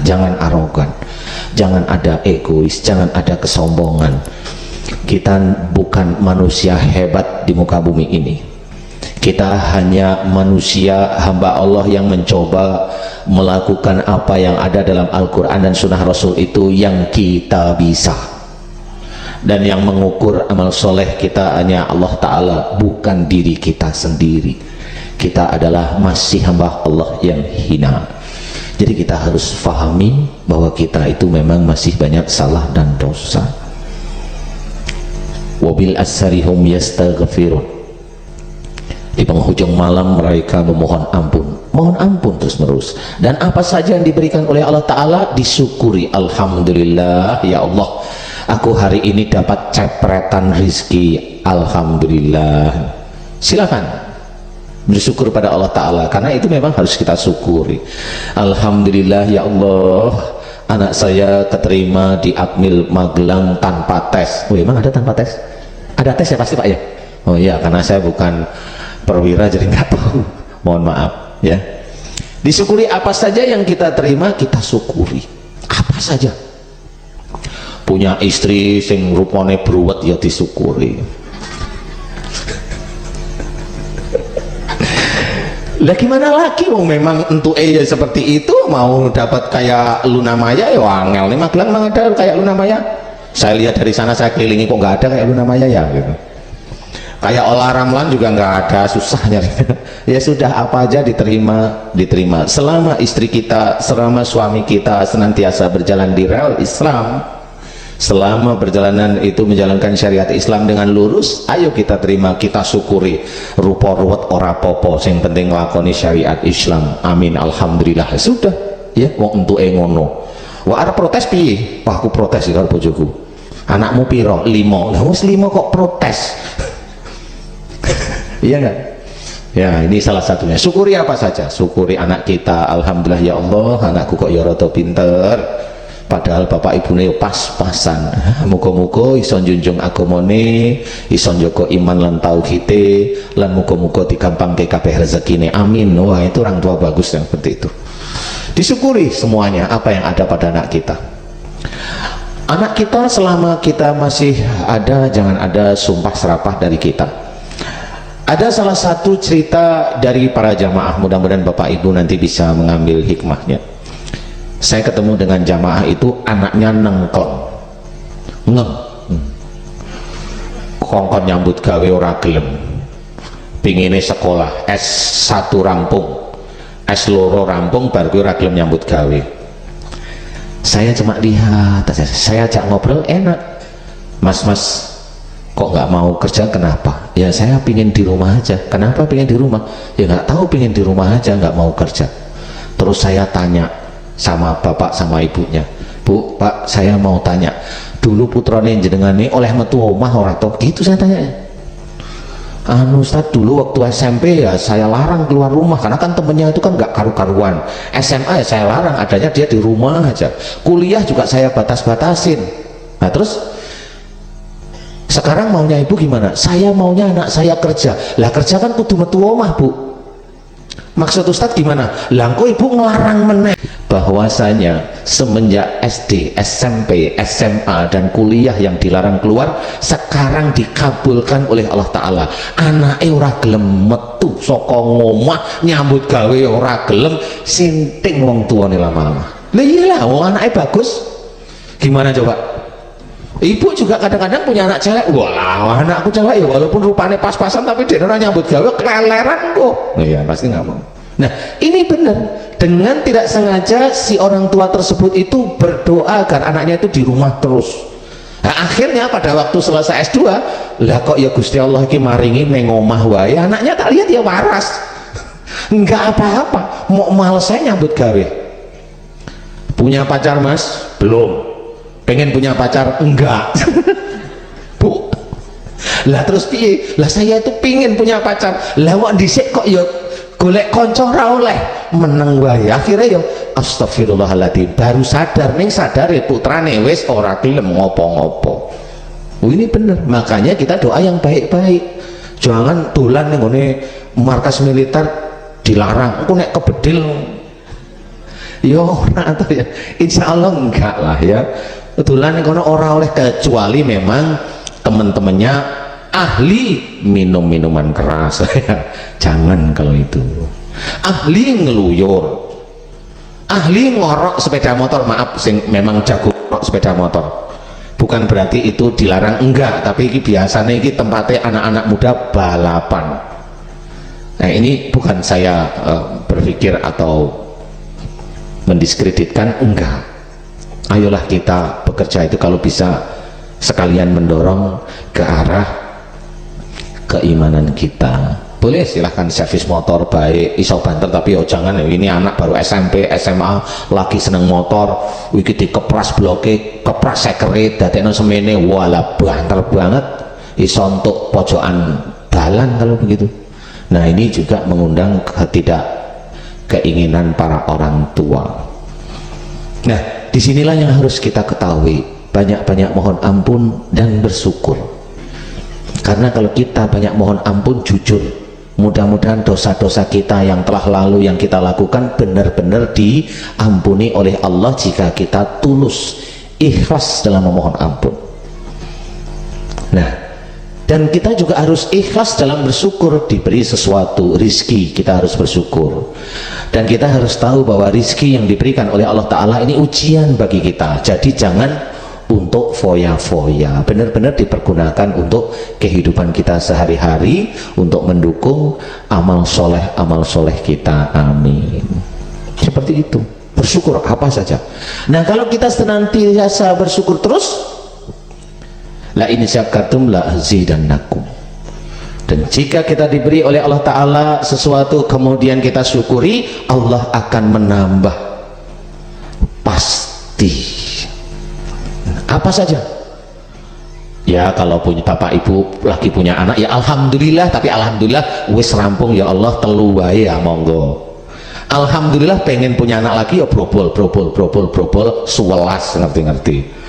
jangan arogan, jangan ada egois, jangan ada kesombongan. Kita bukan manusia hebat di muka bumi ini. Kita hanya manusia hamba Allah yang mencoba melakukan apa yang ada dalam Al-Quran dan Sunnah Rasul itu yang kita bisa. Dan yang mengukur amal soleh kita hanya Allah Ta'ala, bukan diri kita sendiri. Kita adalah masih hamba Allah yang hina. Jadi kita harus fahami bahwa kita itu memang masih banyak salah dan dosa. Wabil asharihum yastaghfirun. Di penghujung malam mereka memohon ampun, mohon ampun terus menerus. Dan apa saja yang diberikan oleh Allah Ta'ala disyukuri. Alhamdulillah ya Allah, aku hari ini dapat cepretan rizki, alhamdulillah. Silakan bersyukur pada Allah Ta'ala, karena itu memang harus kita syukuri. Alhamdulillah ya Allah, anak saya keterima di Akmil Magelang tanpa tes. Oh emang ada tanpa tes? Ada tes ya pasti Pak ya? Oh iya, karena saya bukan perwira jadi nggak tahu, mohon maaf ya. Disyukuri apa saja yang kita terima, kita syukuri apa saja. Punya istri sing rupane bruwet ya disyukuri. Lah gimana lagi, memang untuk ya seperti itu, mau dapat kayak Luna Maya ya angel nih. Magelang memang ada kayak Luna Maya. Saya lihat dari sana, saya kelilingi kok nggak ada kayak Luna Maya ya gitu. Kayak Olah Ramlan juga nggak ada, susahnya. Ya sudah, apa aja diterima, diterima. Selama istri kita, selama suami kita senantiasa berjalan di rel Islam, selama perjalanan itu menjalankan syariat Islam dengan lurus, ayo kita terima, kita syukuri. Rupa ruwet ora popo, yang penting lakoni syariat Islam. Amin, alhamdulillah. Sudah ya, wong entuke ngono. Wah arep protes piye? Wah aku protes karo bojoku. Anakmu piro? 5. Lah wis 5 kok protes. Iya enggak? Ya ini salah satunya. Syukuri apa saja. Syukuri anak kita, alhamdulillah ya Allah, anakku kok ya rada pinter, padahal bapak ibune pas-pasan. Muga-muga iso njunjung agamane, iso njaga iman lan tauhide, lan muga-muga digampangke kabeh rezekine. Amin. Wah itu orang tua bagus yang seperti itu. Disyukuri semuanya apa yang ada pada anak kita. Anak kita selama kita masih ada, jangan ada sumpah serapah dari kita. Ada salah satu cerita dari para jamaah, mudah-mudahan Bapak Ibu nanti bisa mengambil hikmahnya. Saya ketemu dengan jamaah itu, anaknya nengkon, kongkon nyambut gawe ora gelem, pingine sekolah S1 rampung, S2 rampung, baru ora gelem nyambut gawe. Saya cuma lihat, saya ajak ngobrol enak, mas kok nggak mau kerja, kenapa? Ya saya pingin di rumah aja. Kenapa pingin di rumah? Ya nggak tahu, pingin di rumah aja, nggak mau kerja. Terus saya tanya sama bapak sama ibunya, Bu, Pak, saya mau tanya, dulu putrane jenengan ini oleh metu omah ora toh? Gitu saya tanya. Ustaz, dulu waktu SMP ya saya larang keluar rumah, karena kan temennya itu kan nggak karu-karuan. SMA ya saya larang, adanya dia di rumah aja. Kuliah juga saya batas-batasin. Nah terus sekarang maunya ibu gimana? Saya maunya anak saya kerja. Lah kerja kan kudu metu omah, Bu. Maksud Ustadz gimana? Lah kok ibu ngelarang meneh? Bahwasanya semenjak SD, SMP, SMA dan kuliah yang dilarang keluar, sekarang dikabulkan oleh Allah Ta'ala. Anake ora gelem metu saka omah, nyambut gawe ora gelem, sinting wong tuane lama-lama. Lah iyalah, wong anake bagus. Gimana coba? Ibu juga kadang-kadang punya anak cewek, wah anakku cewek ya walaupun rupanya pas-pasan tapi dia orang nyambut gawe keleleran kok. Nah ya pasti nggak mau. Nah ini benar, dengan tidak sengaja si orang tua tersebut itu berdoa agar anaknya itu di rumah terus. Nah, akhirnya pada waktu selesai S2, lah kok ya Gusti Allah ki maringi neng omah wae, anaknya tak lihat ya waras. Enggak apa-apa, mau males saya nyambut gawe. Punya pacar Mas? Belum. Pengen punya pacar? Enggak. Bu, lah terus piye? Lah saya itu pingin punya pacar, lah wak dhisik kok ya golek kanca ora oleh, meneng wae. Akhirnya ya astagfirullahaladzim, baru sadar ning sadare putrane wis ora gelem ngopo-ngopo. Oh ini bener, makanya kita doa yang baik-baik. Jangan dolan ning ngene markas militer dilarang, engko nek kebedil. Ya ora atau ya insya Allah enggak lah ya. Kebetulan kono ora oleh, kecuali memang teman-temannya ahli minum minuman keras ya. Jangan kalau itu. Ahli ngeluyur, ahli ngorok sepeda motor, maaf sing memang jago ngorok sepeda motor, bukan berarti itu dilarang, enggak, tapi ini biasanya ini tempatnya anak-anak muda balapan. Nah ini bukan saya berpikir atau mendiskreditkan, enggak. Ayolah kita bekerja itu kalau bisa sekalian mendorong ke arah keimanan kita. Boleh silahkan servis motor baik, iso banter, tapi oh jangan ini anak baru SMP, SMA lagi seneng motor, wiki dikepras bloke, kepras sekeret, dadekno semene, wala banter banget, iso untuk pojokan dalan kalau begitu. Nah ini juga mengundang keinginan para orang tua. Nah disinilah yang harus kita ketahui, banyak-banyak mohon ampun dan bersyukur. Karena kalau kita banyak mohon ampun, jujur, mudah-mudahan dosa-dosa kita yang telah lalu yang kita lakukan benar-benar diampuni oleh Allah jika kita tulus ikhlas dalam memohon ampun. Nah dan kita juga harus ikhlas dalam bersyukur. Diberi sesuatu rizki, kita harus bersyukur, dan kita harus tahu bahwa rizki yang diberikan oleh Allah Ta'ala ini ujian bagi kita. Jadi jangan untuk foya-foya, benar-benar dipergunakan untuk kehidupan kita sehari-hari, untuk mendukung amal soleh kita. Amin. Seperti itu, bersyukur apa saja. Nah kalau kita senantiasa bersyukur terus, la in syakartum la azidannakum, dan jika kita diberi oleh Allah Ta'ala sesuatu kemudian kita syukuri, Allah akan menambah pasti. Apa saja ya, kalau punya bapak ibu lagi punya anak ya alhamdulillah, tapi alhamdulillah wis rampung ya Allah, telu wae ya monggo. Alhamdulillah pengen punya anak lagi ya brobol 11 ngerti-ngerti.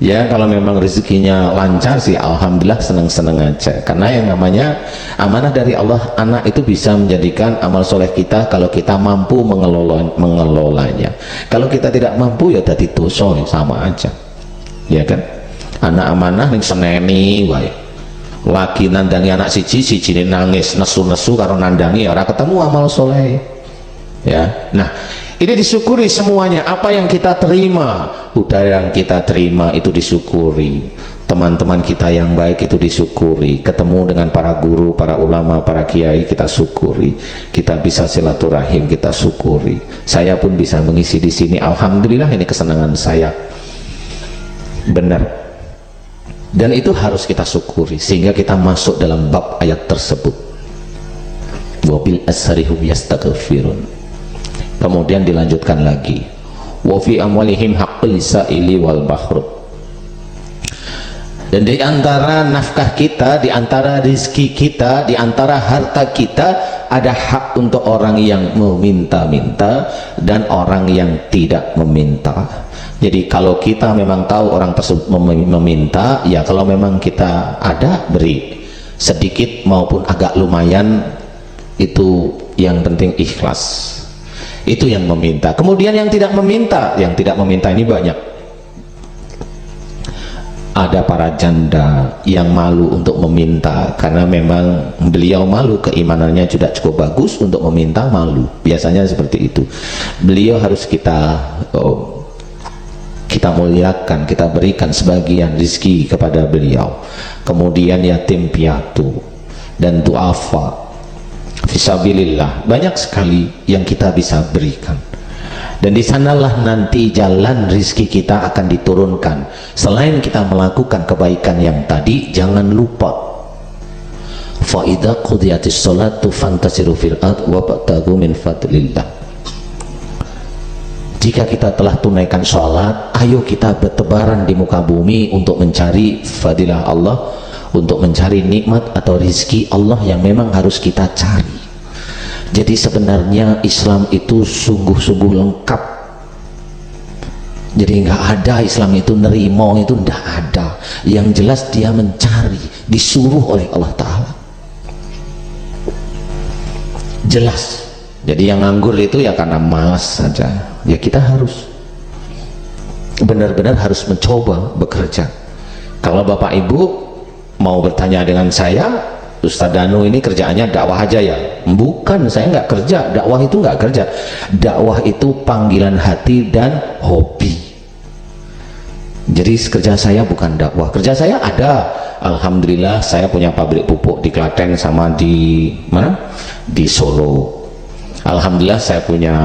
Ya kalau memang rezekinya lancar sih alhamdulillah, seneng-seneng aja, karena yang namanya amanah dari Allah, anak itu bisa menjadikan amal soleh kita kalau kita mampu mengelolanya. Kalau kita tidak mampu ya dadi dosa, sama aja ya kan. Anak amanah ning seneni wae, lagi nandangi anak siji ini nangis nesu-nesu karo nandangi, ora ketemu amal soleh ya. Nah ini disyukuri semuanya, apa yang kita terima, udara yang kita terima itu disyukuri, teman-teman kita yang baik itu disyukuri, ketemu dengan para guru, para ulama, para kiai kita syukuri, kita bisa silaturahim kita syukuri. Saya pun bisa mengisi di sini, alhamdulillah ini kesenangan saya, benar, dan itu harus kita syukuri sehingga kita masuk dalam bab ayat tersebut, wabil asharihum yastaghfirun. Kemudian dilanjutkan lagi, wa fi amwalihim haqqul sa'ili wal bahrud, dan di antara nafkah kita, di antara rizki kita, di antara harta kita ada hak untuk orang yang meminta-minta dan orang yang tidak meminta. Jadi kalau kita memang tahu orang tersebut meminta, ya kalau memang kita ada, beri sedikit maupun agak lumayan, itu yang penting ikhlas. Itu yang meminta. Kemudian yang tidak meminta, ini banyak. Ada para janda yang malu untuk meminta karena memang beliau malu, keimanannya sudah cukup bagus untuk meminta, malu, biasanya seperti itu. Beliau harus kita muliakan, kita berikan sebagian rizki kepada beliau. Kemudian yatim piatu dan duafa fisabilillah, banyak sekali yang kita bisa berikan, dan di sanalah nanti jalan rizki kita akan diturunkan. Selain kita melakukan kebaikan yang tadi, jangan lupa fa idza qudiyatis sholatu fantasiru fil ard wabtaghu min fadlillah. Jika kita telah tunaikan sholat, ayo kita bertebaran di muka bumi untuk mencari fadilah Allah, untuk mencari nikmat atau rizki Allah yang memang harus kita cari. Jadi sebenarnya Islam itu sungguh-sungguh lengkap. Jadi nggak ada Islam itu nerimo, itu nggak ada. Yang jelas dia mencari, disuruh oleh Allah Ta'ala, jelas. Jadi yang nganggur itu ya karena malas saja. Ya kita harus benar-benar harus mencoba bekerja. Kalau Bapak Ibu mau bertanya dengan saya, Ustadz Danu ini kerjaannya dakwah aja ya? Bukan, saya nggak kerja. Dakwah itu nggak kerja. Dakwah itu panggilan hati dan hobi. Jadi kerja saya bukan dakwah. Kerja saya ada, alhamdulillah saya punya pabrik pupuk di Klaten sama di mana? Di Solo. Alhamdulillah saya punya,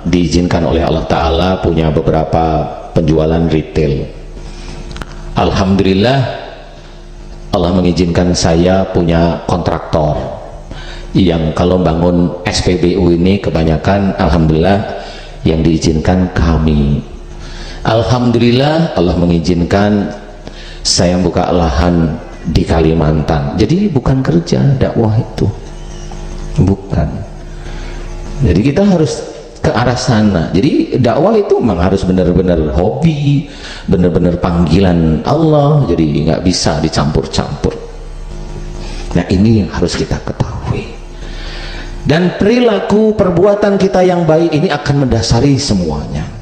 diizinkan oleh Allah Ta'ala punya beberapa penjualan retail. Alhamdulillah Allah mengizinkan saya punya kontraktor yang kalau bangun SPBU ini kebanyakan alhamdulillah yang diizinkan kami. Alhamdulillah Allah mengizinkan saya buka lahan di Kalimantan. Jadi bukan kerja dakwah itu, bukan. Jadi kita harus ke arah sana. Jadi dakwah itu memang harus benar-benar hobi, benar-benar panggilan Allah. Jadi nggak bisa dicampur-campur. Nah ini yang harus kita ketahui. Dan perilaku perbuatan kita yang baik ini akan mendasari semuanya.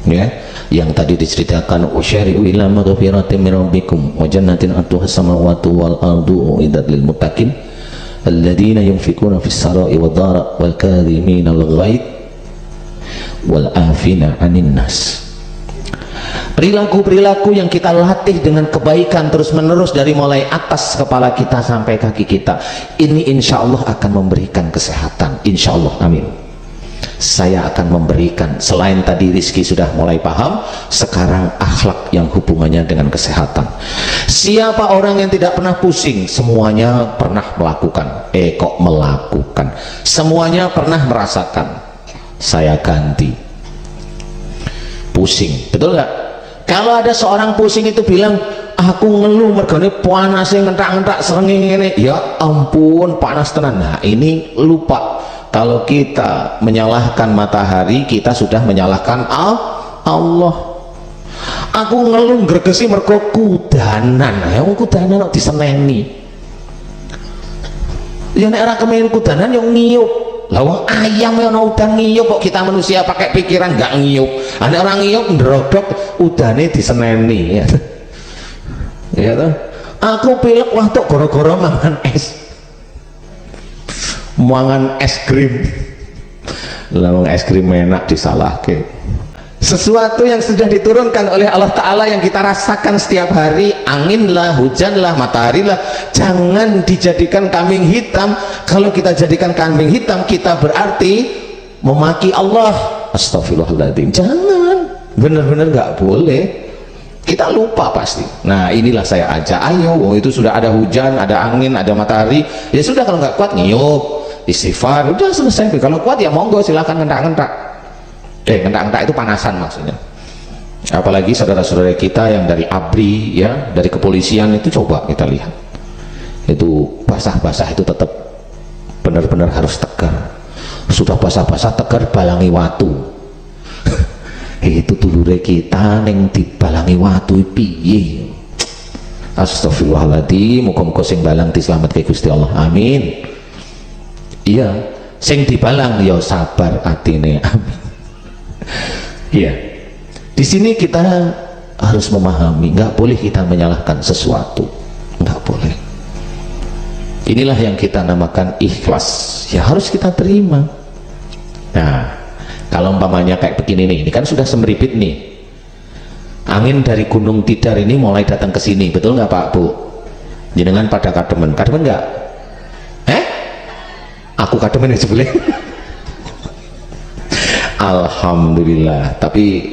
Ya, yang tadi diceritakan usyari'u ila maghfiratin min rabbikum wa jannatin arduha samawati wal ardu uiddat lil muttaqin alladzina yunfikuna fis sarai wad dara wal kadhimina al ghaid wal afina 'anil nas. Perilaku-perilaku yang kita latih dengan kebaikan terus menerus dari mulai atas kepala kita sampai kaki kita, ini insya Allah akan memberikan kesehatan, insya Allah, amin. Saya akan memberikan, selain tadi rizki sudah mulai paham, sekarang akhlak yang hubungannya dengan kesehatan. Siapa orang yang tidak pernah pusing? Semuanya pernah melakukan. Kok melakukan? Semuanya pernah merasakan. Saya ganti pusing, betul nggak? Kalau ada seorang pusing itu bilang, aku ngeluh mergane panasnya ngentak-ngentak serengenge ini, ya ampun panas tenan. Nah ini lupa, kalau kita menyalahkan matahari, kita sudah menyalahkan Allah. Aku ngeluh gregesi mergo kudanan, ya kudanan kok diseneni. Ya nek ora kemen kudanan yo ngiyup. Lah wong ayam ya ana udan ngiyup, kok kita manusia pakai pikiran nggak ngiyup. Nek orang ngiyup ndrodok udane diseneni ya. Ya toh. Aku pilek waktu gara-gara mangan es. Mangan es krim. Lah wong es krim enak disalahke. Sesuatu yang sudah diturunkan oleh Allah Ta'ala yang kita rasakan setiap hari, angin lah, hujan lah, matahari lah, jangan dijadikan kambing hitam. Kalau kita jadikan kambing hitam, kita berarti memaki Allah. Astagfirullahaladzim, jangan, benar-benar nggak boleh. Kita lupa pasti. Nah inilah saya ajak, ayo, itu sudah ada hujan, ada angin, ada matahari, ya sudah, kalau nggak kuat ngiyup, istighfar, udah selesai. Kalau kuat ya monggo, silahkan ngentak-ngentak. Ngentak-ngentak itu panasan maksudnya. Apalagi saudara-saudara kita yang dari ABRI ya, dari kepolisian itu, coba kita lihat itu basah-basah itu tetap benar-benar harus tegar. Sudah basah-basah tegar balangi watu. Itu dulure kita neng dibalangi watu piye. Astagfirullahaladzim, muga-muga sing balang diselamatke Gusti Allah, amin. Iya, sing dibalang ya sabar atine, amin. Iya, di sini kita harus memahami, nggak boleh kita menyalahkan sesuatu, nggak boleh. Inilah yang kita namakan ikhlas, ya harus kita terima. Nah, kalau umpamanya kayak begini nih, ini kan sudah semeripit nih, angin dari Gunung Tidar ini mulai datang ke sini, betul nggak Pak Bu? Jenengan pada kademen nggak? Aku kademen ya sebelah. Alhamdulillah, tapi